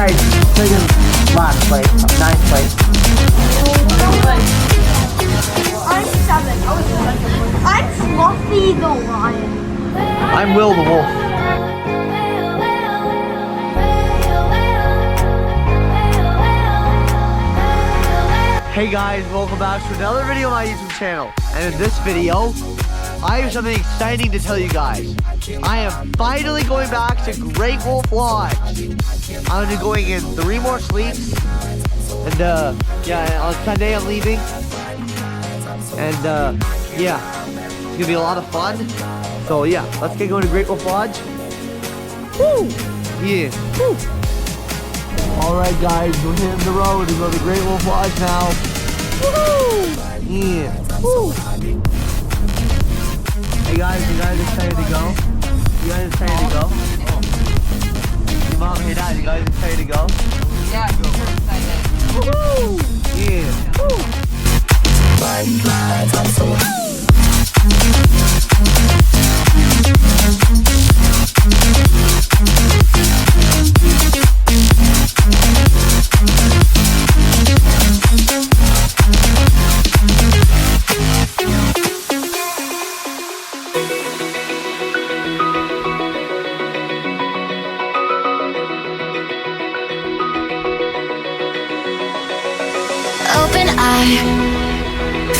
Alright, second last place, 9th place. I'm 7. I'm Fluffy the lion. I'm Will the wolf. Hey guys, welcome back to another video on my YouTube channel. And in this video, I have something exciting to tell you guys. I am finally going back to Great Wolf Lodge. I'm gonna be going in 3 more sleeps. And yeah, on Sunday I'm leaving. And yeah, it's gonna be a lot of fun. So yeah, let's get going to Great Wolf Lodge. Woo! Yeah. Woo! Alright guys, we're hitting the road to go to Great Wolf Lodge now. Woo! Yeah. Woo! Hey guys, you guys excited to go? You guys excited to go? Hey mom, hey dad, you guys excited to go? Yeah, super excited. Woo! Yeah. Woo!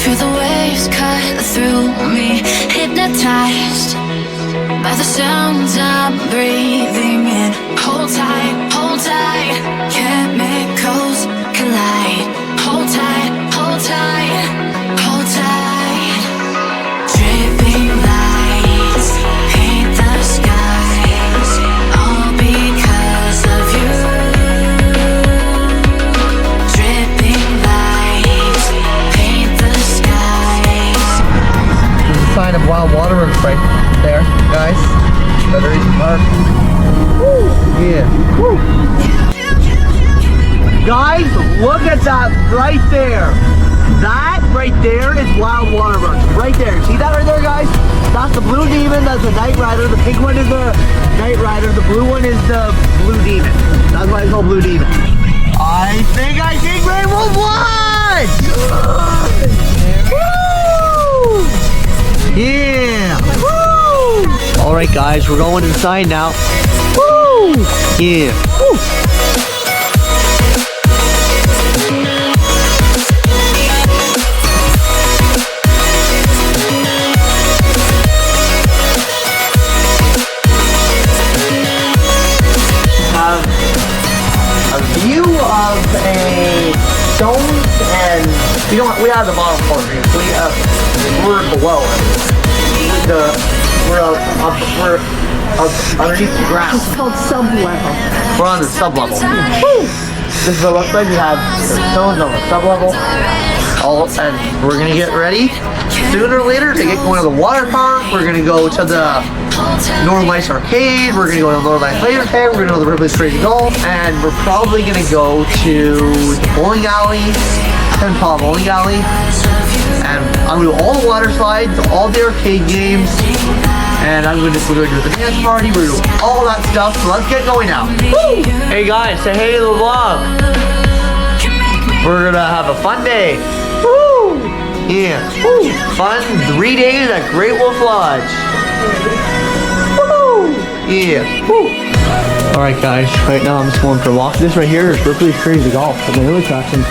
Feel the waves cut through me, hypnotized by the sounds I'm breathing in. Hold tight, chemicals collide. Hold tight, hold tight, hold tight. Dripping lights paint the skies, all because of you. Sign of wild waterworks right there, guys. Better easy park. Woo! Yeah. Woo! Guys, look at that right there. That right there is wild waterworks. Right there. See that right there, guys? That's the blue demon. That's the night rider. The pink one is the night rider. The blue one is the blue demon. That's why it's called blue demon. I think I see Great Wolf Lodge! Woo! Yeah! Woo! Alright guys, we're going inside now. Woo! Yeah! Woo! Have a view of a stone and we have the bottom floor here. We're below it. We're underneath the ground. It's called sub-level. We're on the sub-level. This is what it looks like. We have the stones on the sub-level. And we're gonna get ready sooner or later to get going to the water park. We're gonna go to the Northern Lights Arcade. We're gonna go to the Northern Lights Laser Tag. We're gonna go to the Ripley's Crazy Golf. And we're probably gonna go to the bowling alley, Ten Paw Bowling Alley. And I'm gonna do all the water slides, all the arcade games, and we're gonna do the dance party. We're gonna do all that stuff. So let's get going now. Woo! Hey guys, say hey to the vlog. We're gonna have a fun day. Woo! Yeah. Woo! Fun 3 days at Great Wolf Lodge. Woo! Yeah. Woo! Alright guys, right now I'm just going for a walk. This right here is Ripley's Crazy Golf, the new attraction.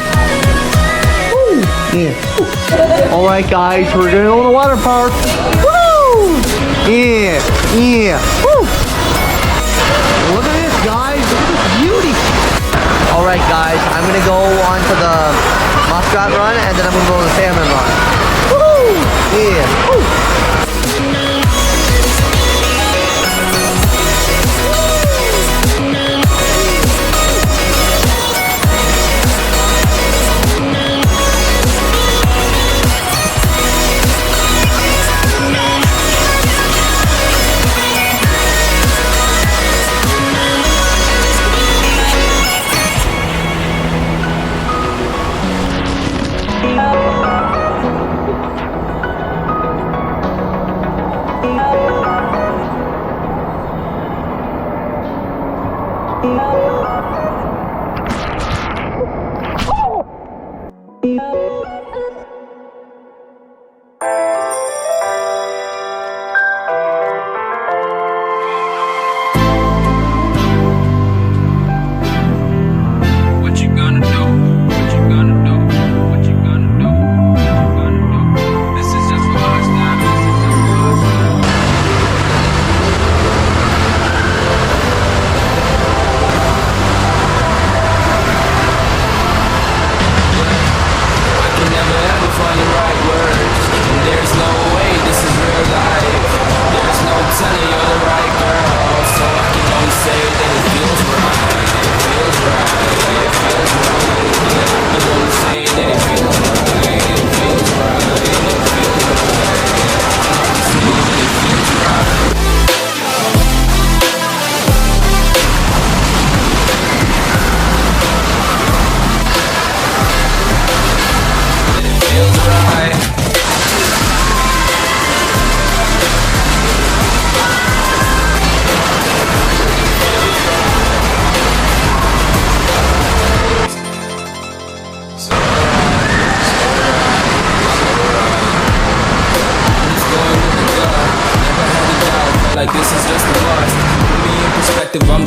Woo! Yeah. Alright guys, we're gonna go to the water park. Woo! Yeah! Yeah! Woo! Look at this guys, look at this beauty! Alright guys, I'm gonna go on to the muskrat run and then I'm gonna go on the salmon run. Woo! Yeah! Woo!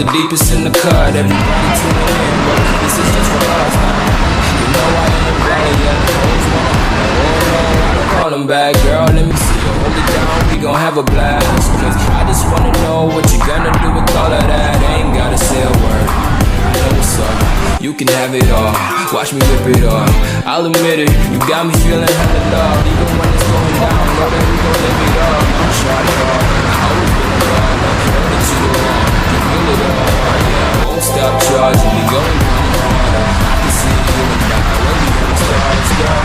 the deepest in the cut. Everybody tuning in, but this is just for us now. You know I ain't ready yet. Call them back, girl, let me see you hold it down, we gon' have a blast. Cause I just wanna know what you gonna do with all of that. Ain't gotta say a word, I know what's up. You can have it all, watch me rip it off. I'll admit it, you got me feeling hella loved. Even when it's going down, know that we gon' live it up. I'm trying to go, always been around, know that you the one, you feel it all, yeah. Won't stop charging me, going harder. I can see you and I, when we gonna start, girl.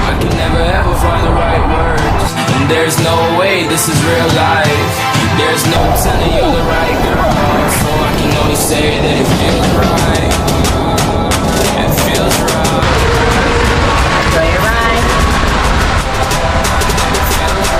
I can never ever find the right words, and there's no way this is real life. There's no telling you're the right girl, so I can only say that it feels right. It feels right. So you're right. It feels right.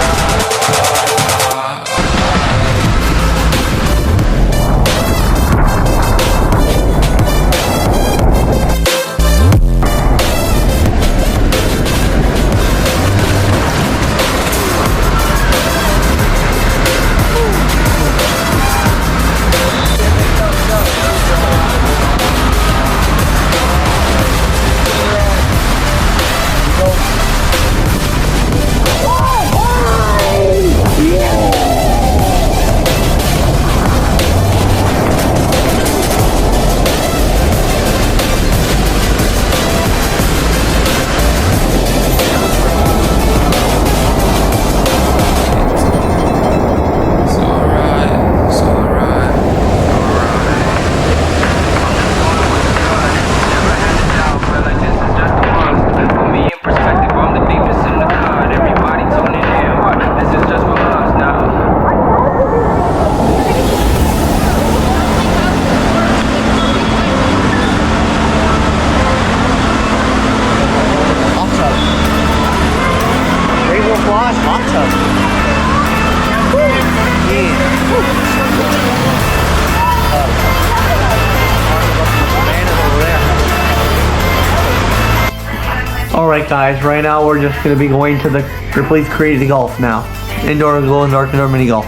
Alright guys, right now we're just going to be going to the Ripley's Crazy Golf now. Indoor, glow in the dark, indoor mini golf.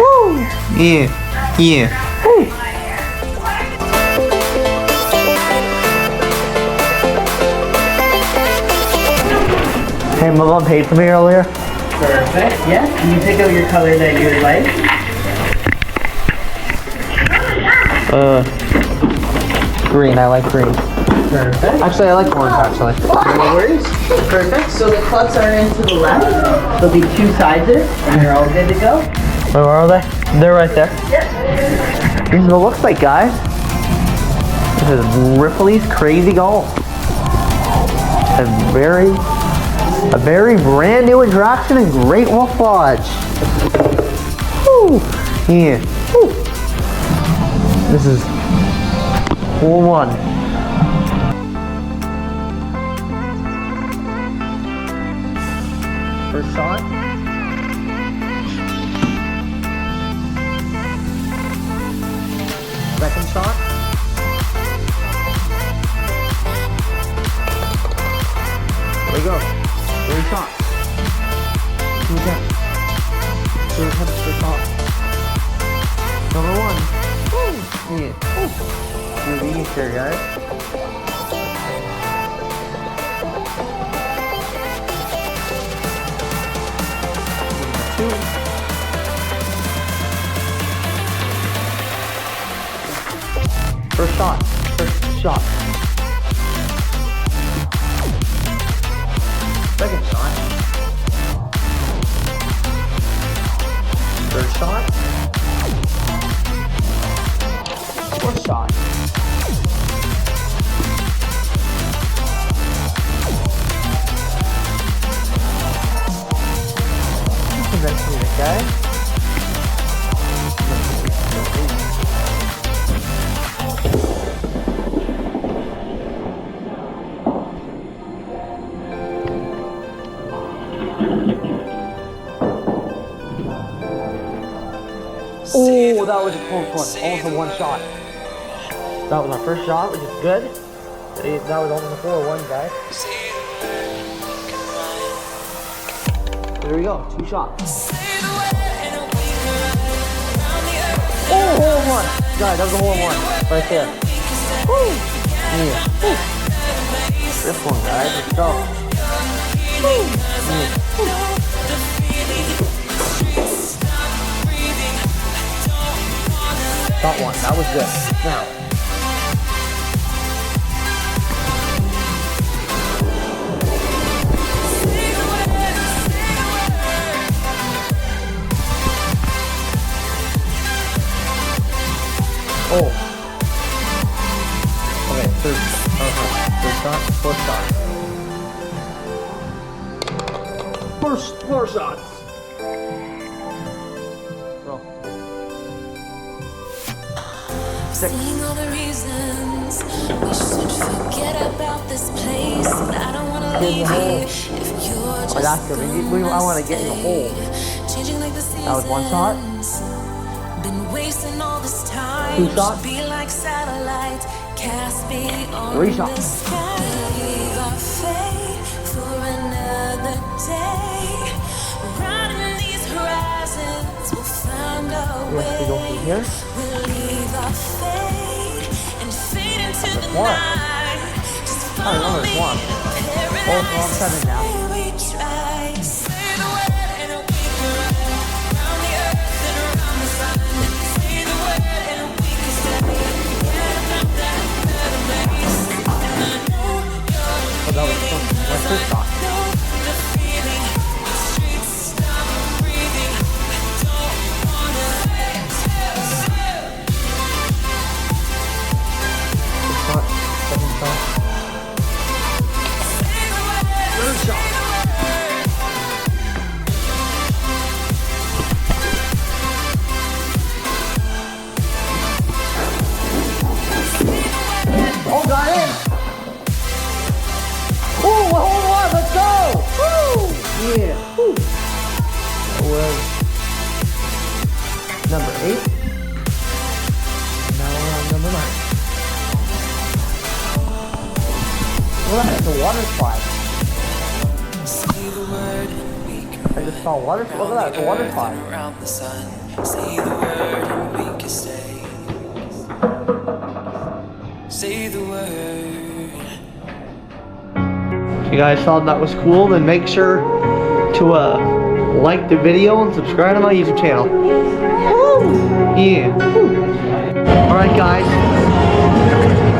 Woo! Yeah, yeah. Woo! Hey, my mom paid for me earlier. Perfect. Yeah. Can you pick out your color that you would like? Green, I like green. Perfect. Actually, I like orange, actually. No worries. Perfect. So the clubs are in to the left. There'll be two sides there, and you're all good to go. Where are they? They're right there. This is what it looks like, guys. This is Ripley's Crazy Golf. A very brand new attraction in Great Wolf Lodge. Woo! Yeah. Woo! This is hole one. First shot. Second shot. There we go. Third shot. Two attempts. Two attempts per shot. Number one. Woo! Yeah. Woo! Convenience here, guys. Two. First shot. First shot. Second shot. Third shot. Fourth shot. Eventually, the guy. Oh, that was a close one. Almost a one shot. That was our first shot, which is good. That was almost a 4-1, guys. There we go, two shots. Oh, hole one. Guys, that was a hole in one. Right there. Woo! Yeah. Woo. This one, guys. Let's go. Woo! Yeah. Woo. Got one. That was good. Now. Oh. Okay, third shot, fourth shot. Four shots. Go. Six. Seeing all the reasons we should forget about this place, but I don't want to leave here if you're just that's good. I want to get in the hole. changing like the seasons. That was one shot. Been wasting all this time. Two shots. Be like satellites, cast beyond Three the shots. sky. Leave our fate for another day. Riding these horizons, we'll find our We have to go way. through here. We'll leave our fate and fade into the What? night. Just I know follow there's me. one. Oh, I'm seven now. We try. Say the word and we can run around the earth and around the sun. Say the word and we can stay. Yeah, not that better place. And I know you're Oh, that was fun. That's first shot. know the feeling. The streets stop breathing. I don't wanna let you. Shot. Second shot. Third shot. Oh, got in! Ooh, hold on, let's go! Woo! Yeah. Woo. That was number 8. Now we're on number 9. Look at that, it's a water slide. I just saw water. Look at that, it's a water slide. Around the sun, say the word and we can stay. Say the word. If you guys thought that was cool, then make sure to like the video and subscribe to my YouTube channel. Woo! Yeah. Alright guys,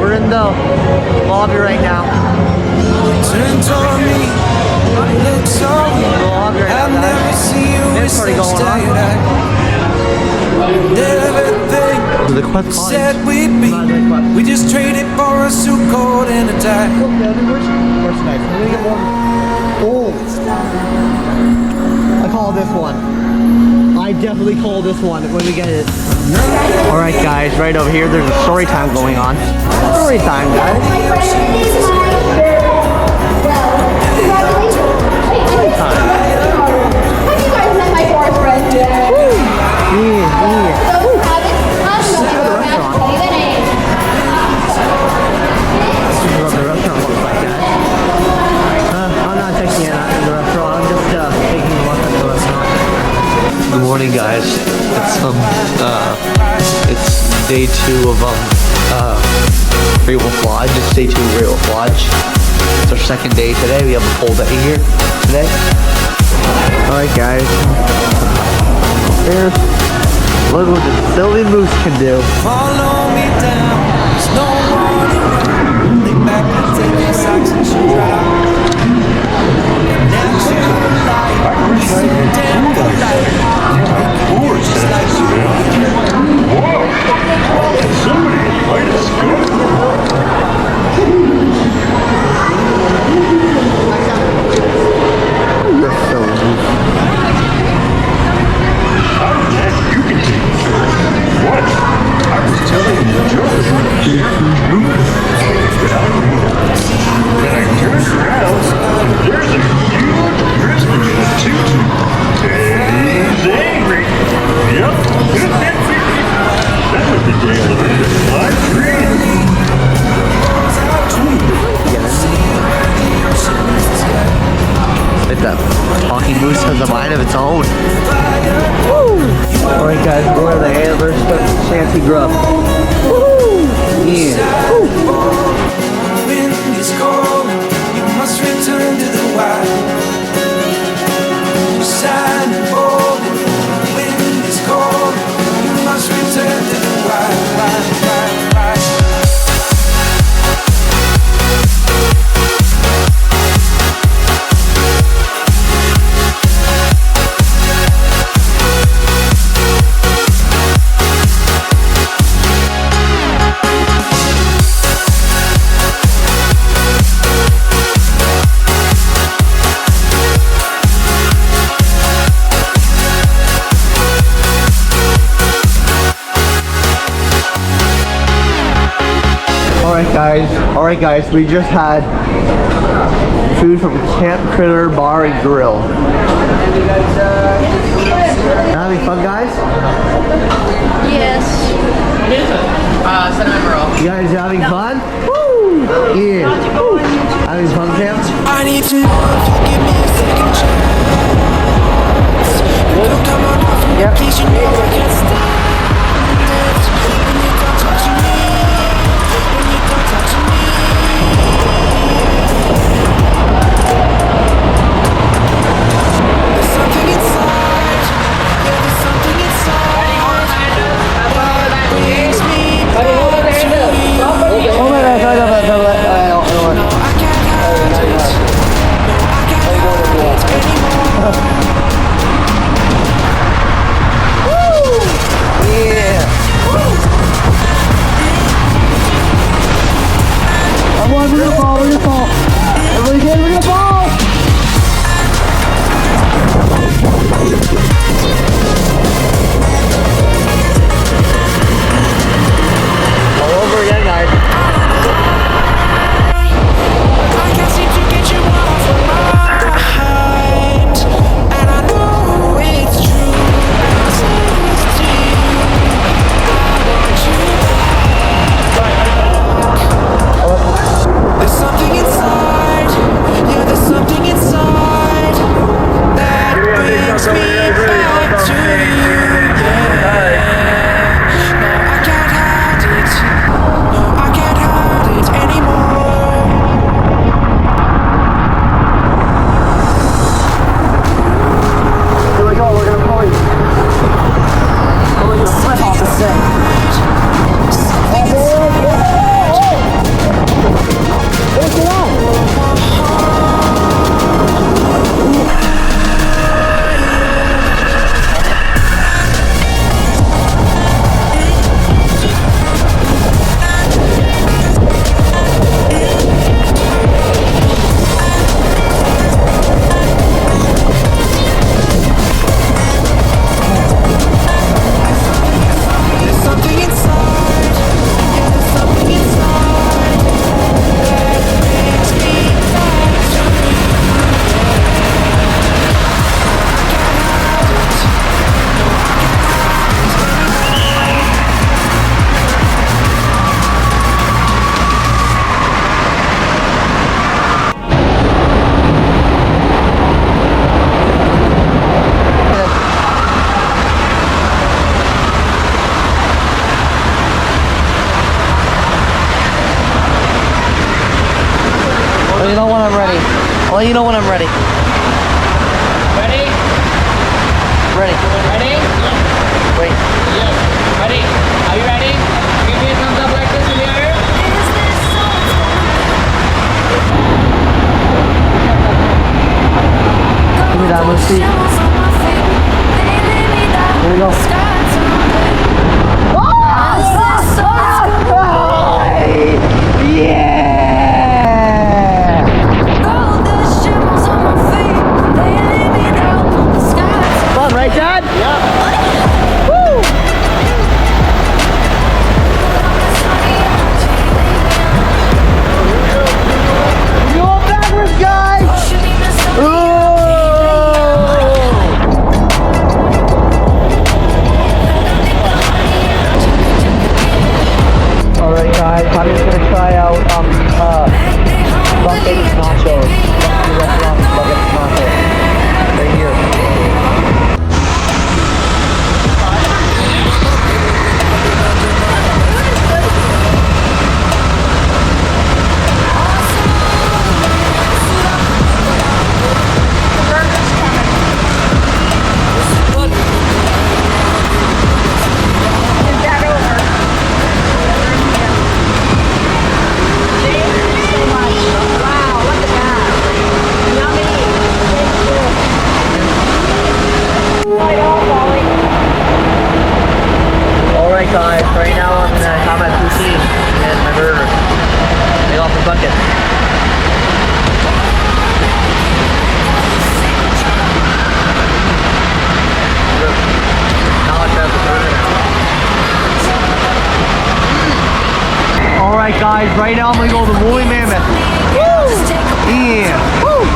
we're in the lobby right now. Turns on me, look so Lobby right I've now, never guys. seen you with It's pretty such going on. tight eyes. Everything The quest said we'd be, we just traded for a suit coat and a tie. We're gonna get one. Oh! I call this one. I definitely call this one when we get it. Alright guys, right over here there's a story time going on. Story time, guys. Story time. Have you guys met my forest friend? Yeah, yeah. Those who haven't, say the name. This is what the restaurant looks like, guys. I'm not taking it out in the restaurant. I'm just taking a look at the restaurant. Good morning, guys. It's day 2 of Grille Lodge. It's day 2 of Grille Lodge. It's our second day today. We have a full day here today. Alright, guys. Look what the silly moose can do. Follow me down, there's no one around. Lay back and take your socks and shoes right off. Natural light, damn good light. Just like you. Somebody invite us. That's so loose. You can take what? I was telling you, George. Then I turned around, there's a huge grizzly in a tutu. And he's angry. Yep. That was the day of the live stream. That talking moose has a mind of its own. Woo! Alright guys, we're the Antler Shanty Grub. Yeah. Wind is cold, you must return to the wild. Shine and bold, wind is cold, you must return to the wild. Alright guys, we just had food from Camp Critter Bar and Grill. Having fun, guys? Yes. Cinnamon roll. You guys having fun? Woo! Yeah. Having fun, Camp? I need to know if you give me a second chance. Don't come on off from the place, you know I can't stand it. When you come touching me, when you come touching me. There's something inside, yeah, there's something inside that brings me back to you. No, I can't hide it. No, I can't hide it anymore. Yeah. Come on, we're gonna fall, we're gonna fall. Everybody get, we're gonna fall. All over again, guys. I can't seem to get you off of my mind, and I know it's true. I say this to you, I want you back. There's something inside, yeah, there's something inside that brings me back to you. Yeah, no, I can't hide it. No, I can't hide it anymore. Here we go, we're gonna probably flip off the thing. There's something inside, yeah, there's something inside that brings me back to you. Well, you know when I'm ready. Well, you know when I'm ready. Ready? Ready. Ready? Wait. Yes. Ready? Are you ready? Give me a thumbs up like this in the air. Give me that one, see. Here we go. Yeah! Fun, right, Dad? Yeah. Woo! Go backwards, guys! Ooh! guys, right now I'm gonna go to the woolly mammoth. Woo! Yeah. Woo!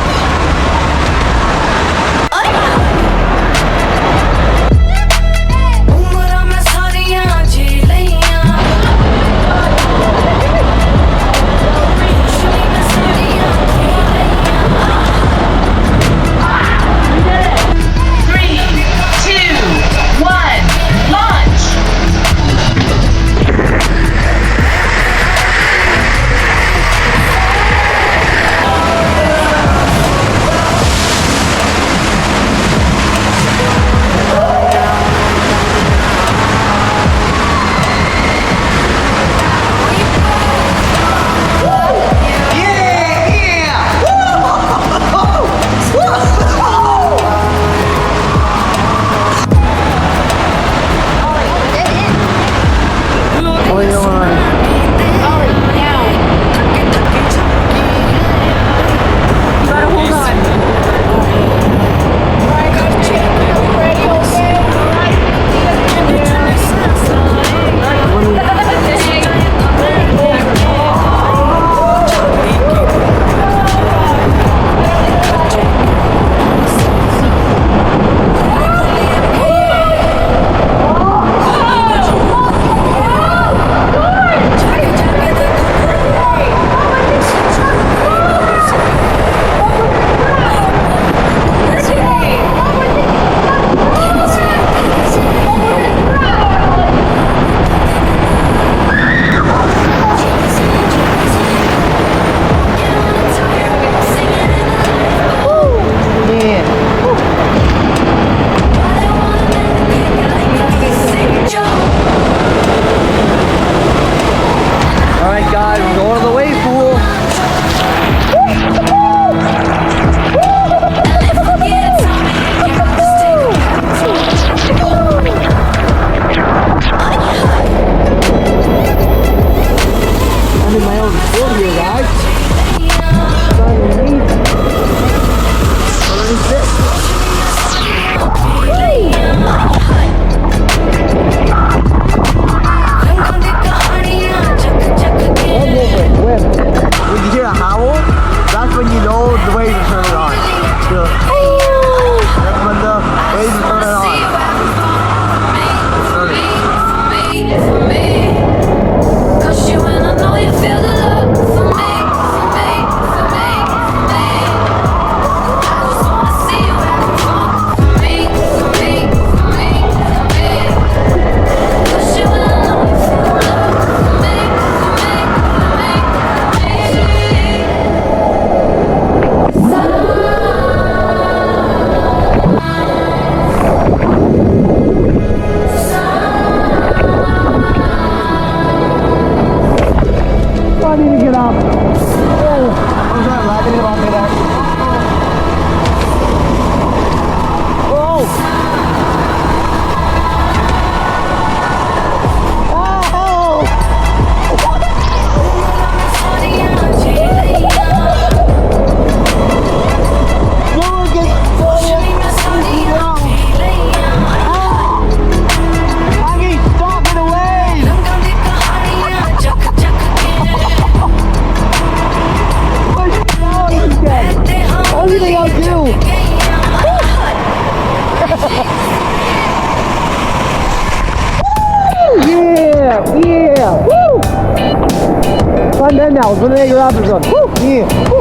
Fun then now, when they get off the run. Woo! Yeah! Woo!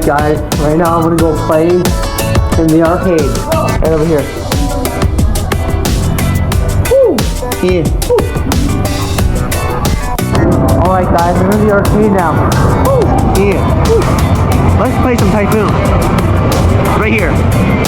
Guys, right now I'm gonna go play in the arcade. Right over here. Woo! Yeah. Woo. Alright guys, we're in the arcade now. Woo! Yeah. Woo. Let's play some Typhoon. Right here.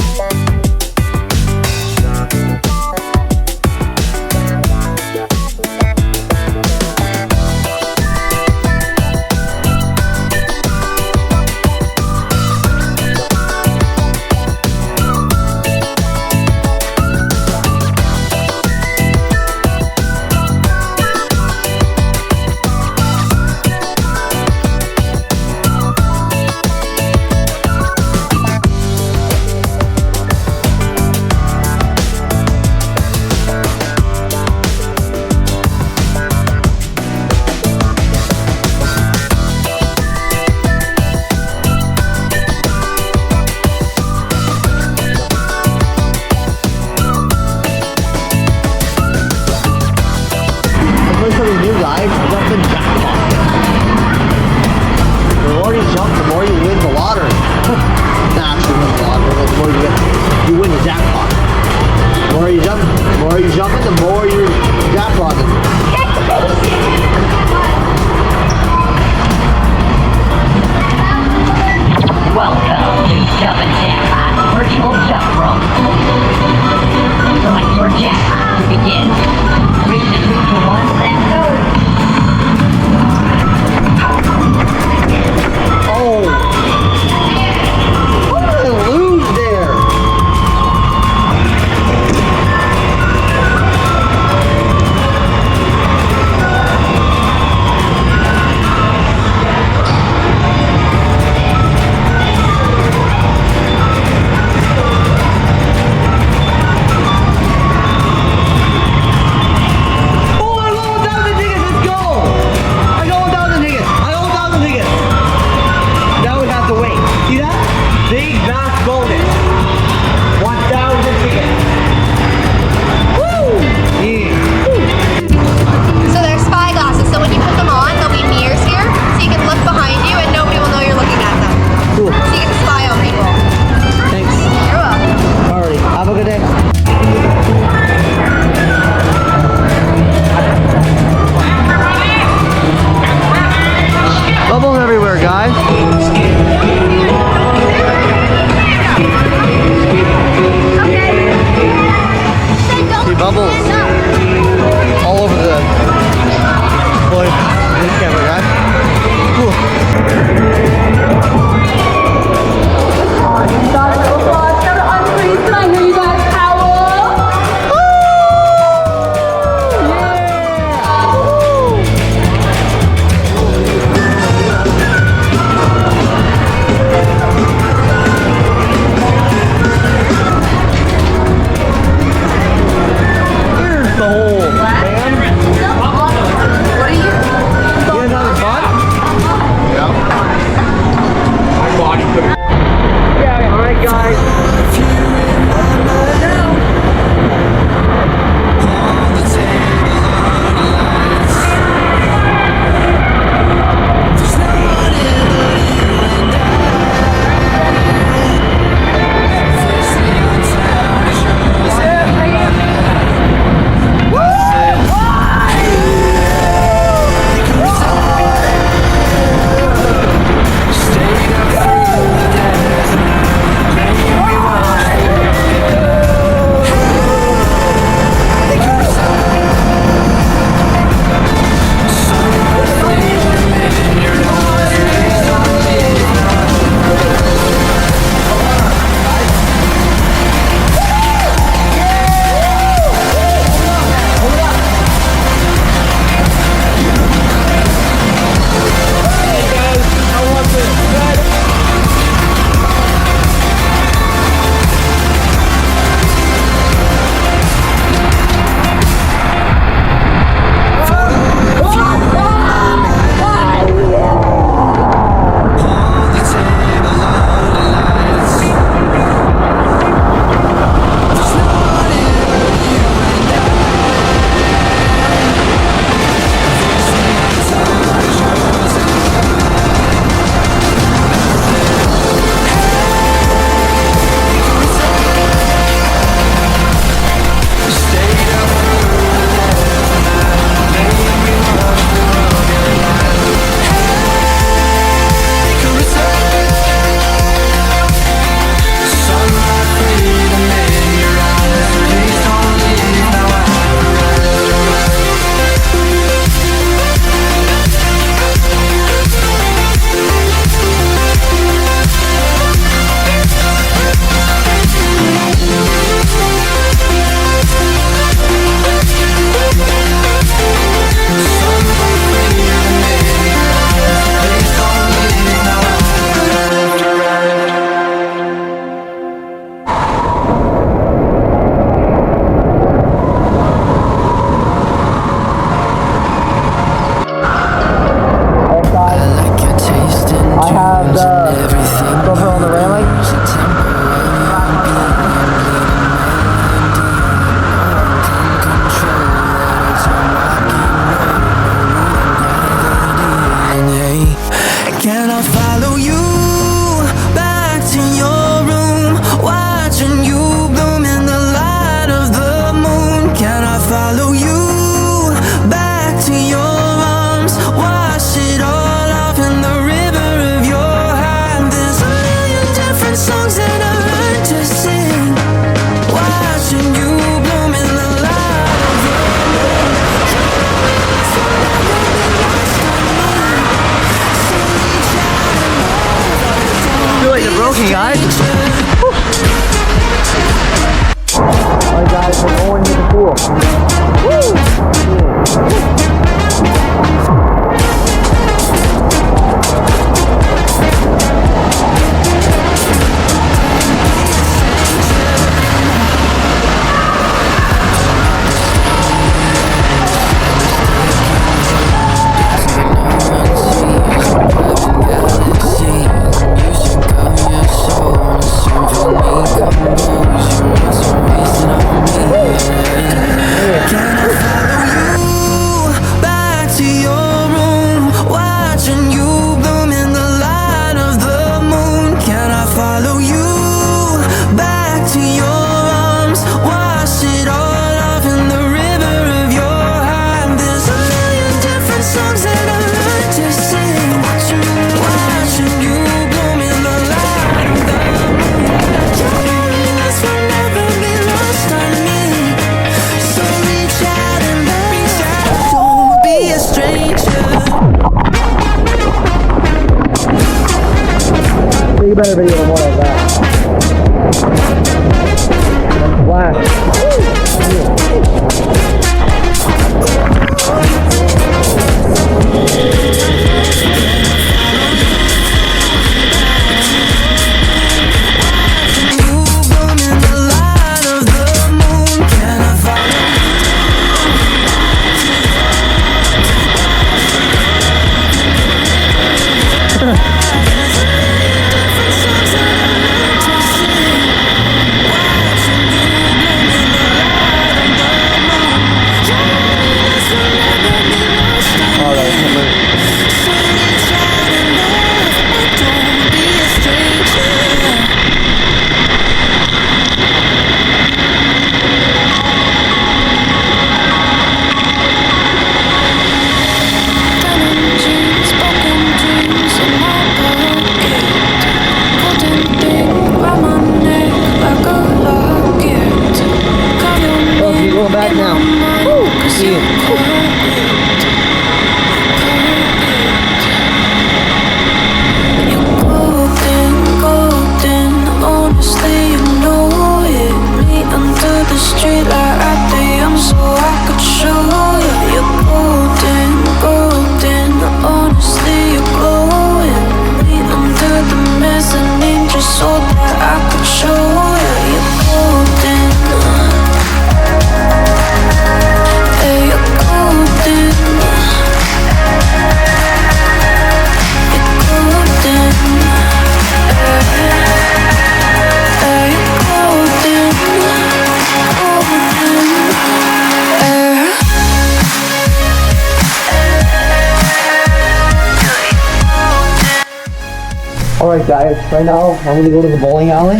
Alright guys, right now I'm gonna go to the bowling alley.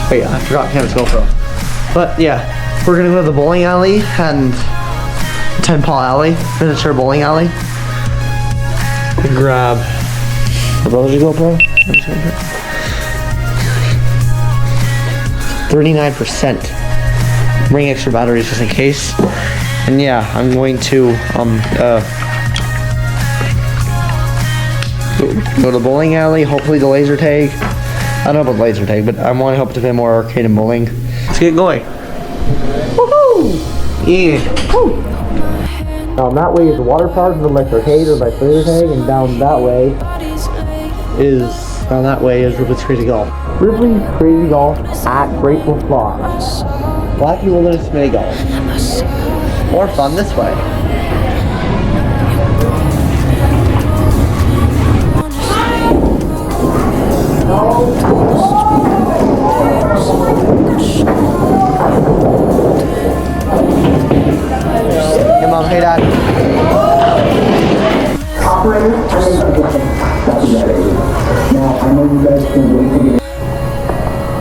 Wait, I forgot Cam's GoPro. But yeah, we're gonna go to the bowling alley and Ten Paw Alley, miniature bowling alley. And grab my brother's GoPro. 39%. Bring extra batteries just in case. And yeah, I'm going to go to the bowling alley, hopefully the laser tag. I don't know about laser tag, but I want to help to play more arcade and bowling. Let's get going. Woohoo! Yeah. Woo. That way is the water park, and my arcade or my laser tag, and down that way is Ripley's Crazy Golf. Ripley's Crazy Golf at Grateful Flocks. Black Wilderness Mini Golf. More fun this way. Hey Mom, hey Dad.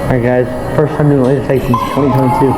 Alright guys, first time doing laser tag since 2022.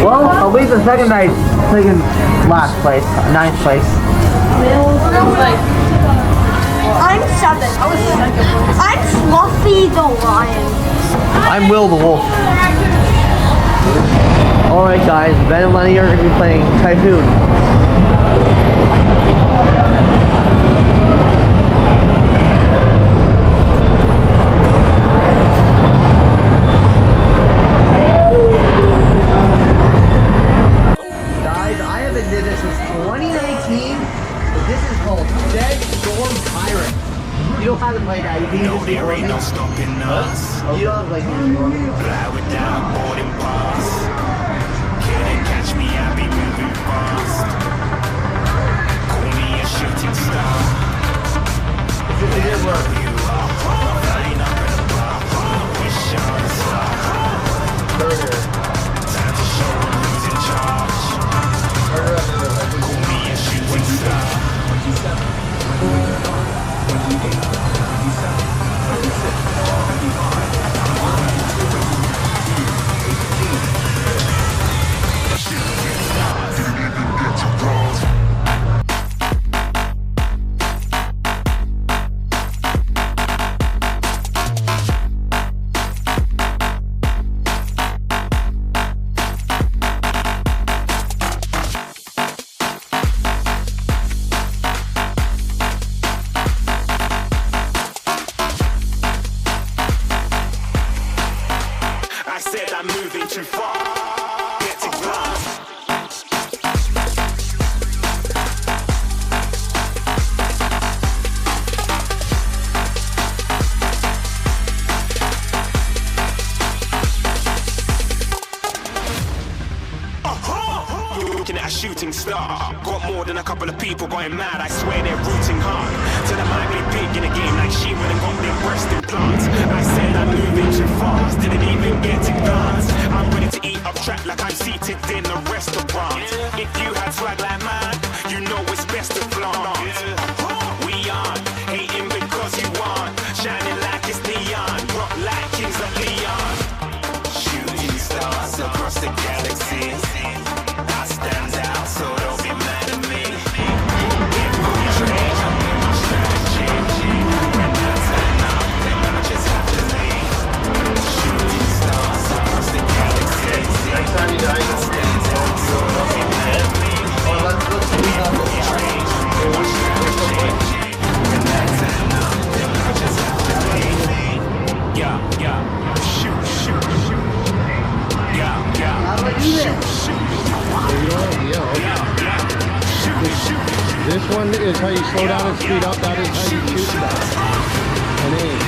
Well, I'll leave the second night, last place, ninth place. I'm 7. I'm Fluffy the lion. I'm Will the wolf. Alright guys, Ben and Lenny are going to be playing Typhoon. You don't have to play that. You can use the There ain't no stopping us. You don't have to play Fly without boarding pass. Couldn't catch me, I be moving fast. Call me a shooting star. It did work. You are flying up in a bar. Wish on a star. Burger. Time to show who's in charge. Call me a shooting star. I'm moving too far. Get to glass. Looking at a shooting star. Got more than a couple of people going mad. I swear they're rooting hard. So they might be big in the game like she went and got their breast implants. I said I'm moving too fast. Didn't even get to glance. I'm ready to eat up track like I'm seated in a restaurant. If you had swag like mine, you know it's best to flaunt. We aren't hating because you aren't. Shining like it's neon. Rock like kings of Leon. Shooting stars across the galaxy. I stand out, so don't be mad at me. If we trade, I'm in my strategy. When I turn up, then I just have to leave. Shooting stars across the galaxy. is how you slow down and speed up. That is how you shoot that. And aim.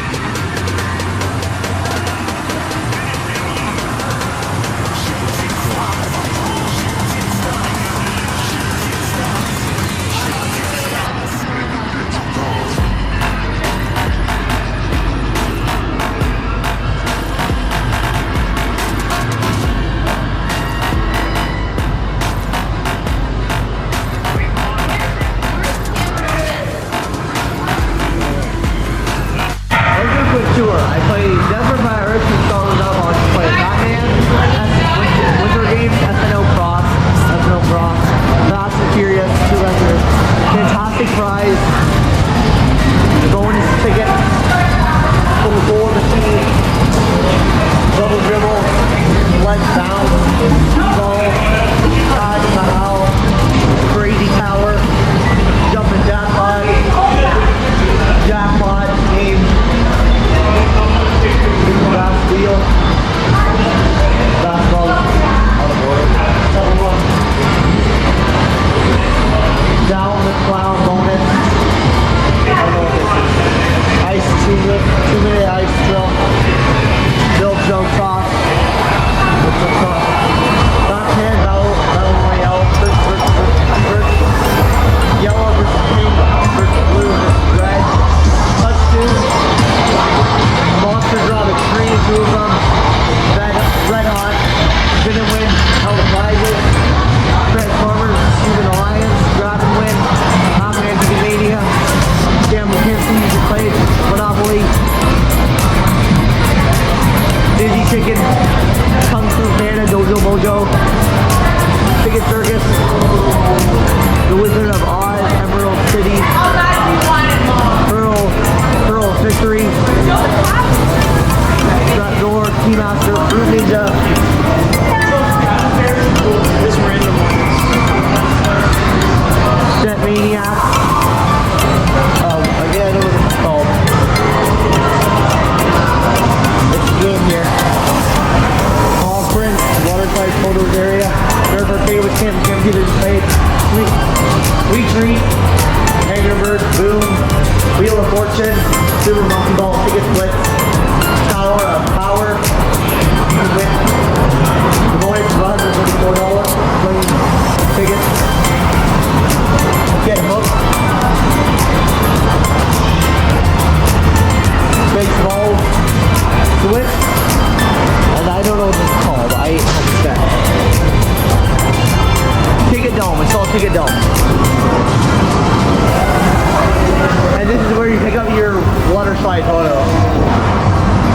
And this is where you pick up your waterslide photo.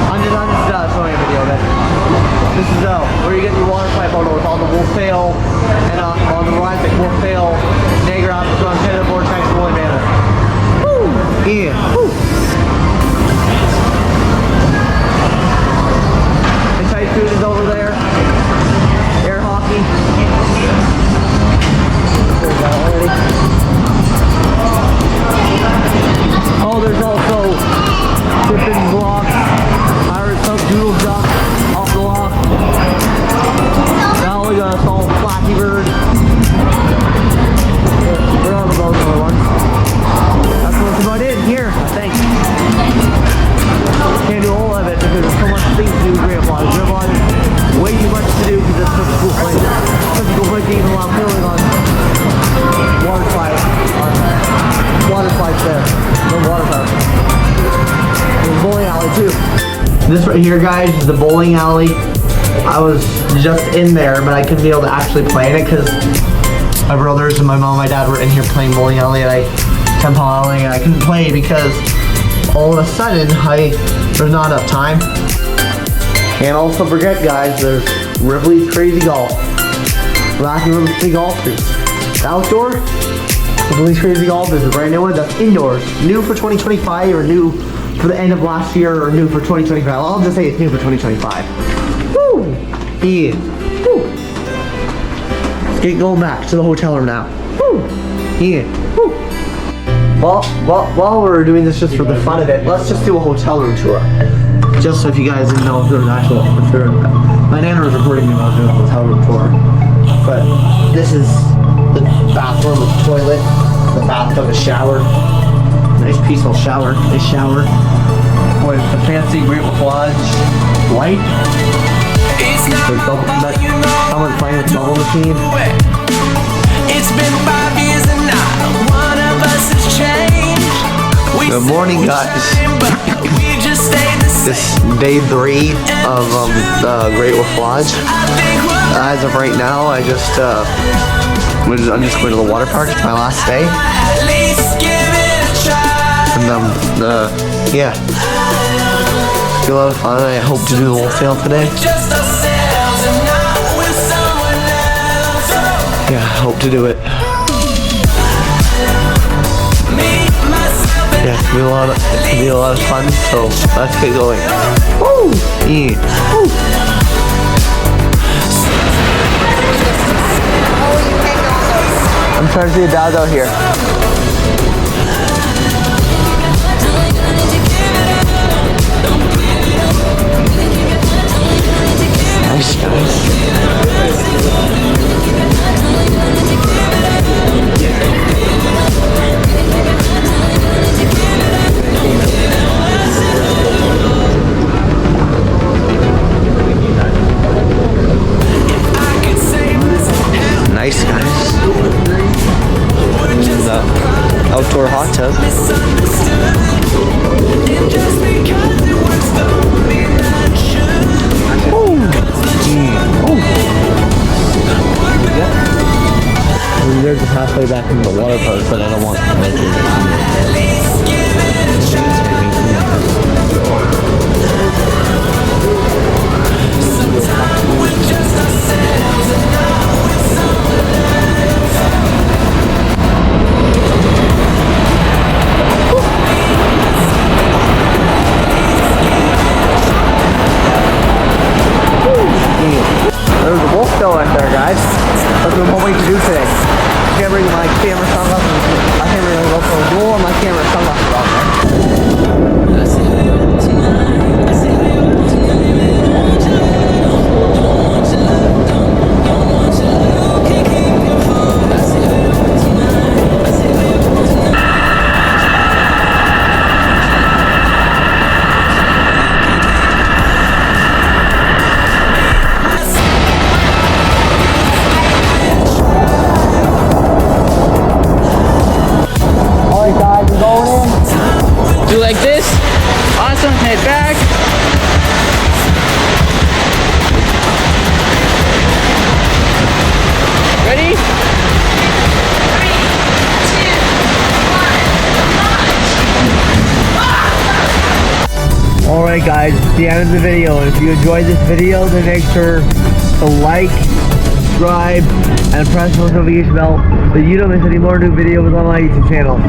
I'm just showing a video of it. This is where you get your waterslide photos on the Wolf Sail and on the Atlantic Wolf Sail, Niagara, from Ten Paw Bowling Alley. Woo! Yeah. Woo! The tight food is over there. Air hockey. Oh, there's also dipping blocks, Irish Hook, Doodle Duck, off the lock. Now we got a small Flappy Bird. There are those other ones. That's what's about it here, I think. Can't do all of it because there's so much things to do with Grille. Grille is way too much to do because it's such a cool place. Such a cool place to even allow filming on water slides there. No water park. There's a bowling alley too. This right here, guys, is the bowling alley. I was just in there, but I couldn't be able to actually play in it because my brothers and my mom and my dad were in here playing bowling alley at Ten Paw Bowling, and I couldn't play because all of a sudden there's not enough time. And also forget, guys, there's Ripley's Crazy Golf. Rocky River's Big Golf is outdoor. Ripley's Crazy Golf is a brand new one that's indoors. New for 2025 or new for the end of last year or new for 2025. I'll just say it's new for 2025. Woo! Yeah. Woo! Let's get going back to the hotel room now. Woo! Yeah. Woo! While we're doing this just for the fun of it, let's just do a hotel room tour. Just so if you guys didn't know if there was actual, my nana was reporting me about doing a hotel room tour. But this is the bathroom with the toilet, a bathtub, a shower. Nice peaceful shower. Nice shower. With the fancy Great Lodge light. Someone playing with the bubble machine. It's been 5 years and not one of us has changed. Good morning, guys. We just stayed the same. This day 3 of the Great Lodge. As of right now, I'm just going to the water park. It's my last day. At least give it a try. And yeah. It's a lot of fun. I hope to do the wholesale today. Just ourselves and not with someone else. Yeah, I hope to do it. Me, myself, and Yeah, it's gonna be a lot of fun. So let's get going. Woo! Yeah. Woo! I'm trying to see a dog out here. Nice, guys. Nice, guys. The outdoor hot tub. We're just halfway back into the water park, but I don't want to make There's a wolf still out there, guys. That's what I'm hoping to do today. I can't bring my camera sunglasses. I can't bring my GoPro Dual or my camera sunglasses out there. Do like this. Awesome. Head back. Ready? 3, 2, 1, launch! Alright guys, it's the end of the video. If you enjoyed this video, then make sure to like, subscribe, and press the notification bell so you don't miss any more new videos on my YouTube channel.